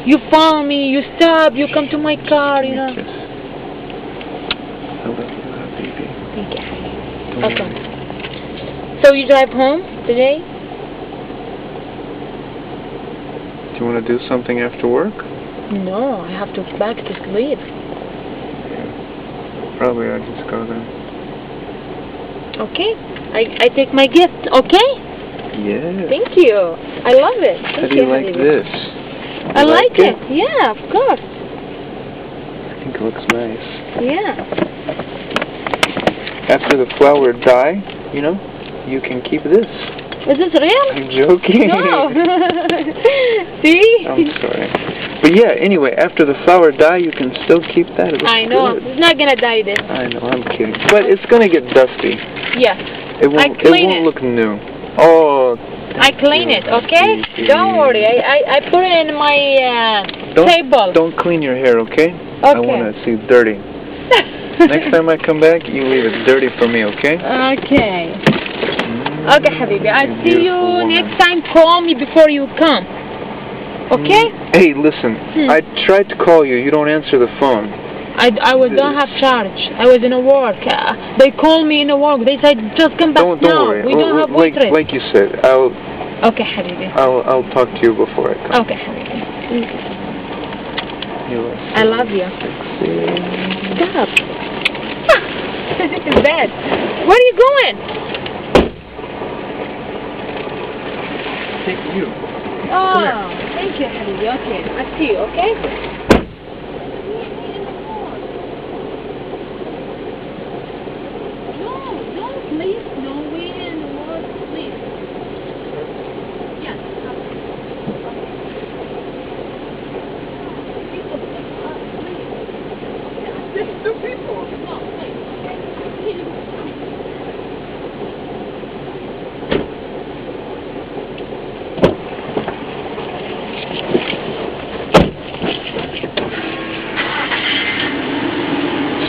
You found me, you stop, you come to my car, you know. Kiss. I love you, baby. Thank you. Don't Okay. worry. So you drive home today? Do you want to do something after work? No, I have to back to sleep. Yeah. Probably I'll just go then. Okay. I take my gift, okay? Yeah. Thank you. I love it. How Thank do you like Habibi. this? I You like it. Yeah, of course. I think it looks nice. Yeah. After the flower die, you know, you can keep this. Is this real? I'm joking. No. See? I'm sorry. But yeah, anyway, after the flower die, you can still keep that. It looks I know. good. It's not gonna die this. I know, I'm kidding. But it's gonna get dusty. Yes. It won't look new. Oh. I clean it, okay? Don't worry. I put it in my table. Don't clean your hair, okay? Okay. I want to see dirty. Next time I come back, you leave it dirty for me, okay? Okay. Okay, Habibi. I'll see you Beautiful woman. next time. Call me before you come. Okay? Hey, listen. I tried to call you. You don't answer the phone. I don't have charge. I was in a work. They called me in a work. They said just come back Don't now. worry. We don't have waitress. Like you said, I'll Okay, Habibi. I'll talk to you before I come. Okay, Habibi. You I love you. Stop. It's bad. Where are you going? Take you. Oh, thank you, Habibi. Okay, I'll see you, okay? No, don't, please. No, we in the work, please. Yes. There's two people. No, please.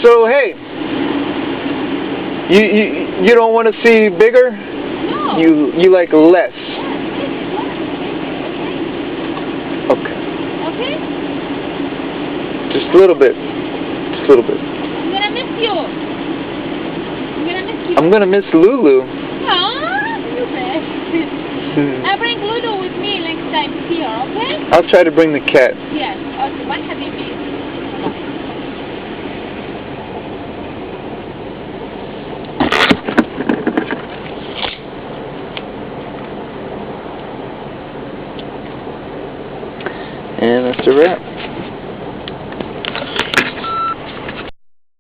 So hey, you don't want to see bigger? No. You like less? Okay. Okay? Just a little bit. Just a little bit. I'm gonna miss you. I'm gonna miss Lulu. Ah, you bet. I bring Lulu with me next time here, okay? I'll try to bring the cat. Yes. Okay. Bye, Habibi. And that's a wrap.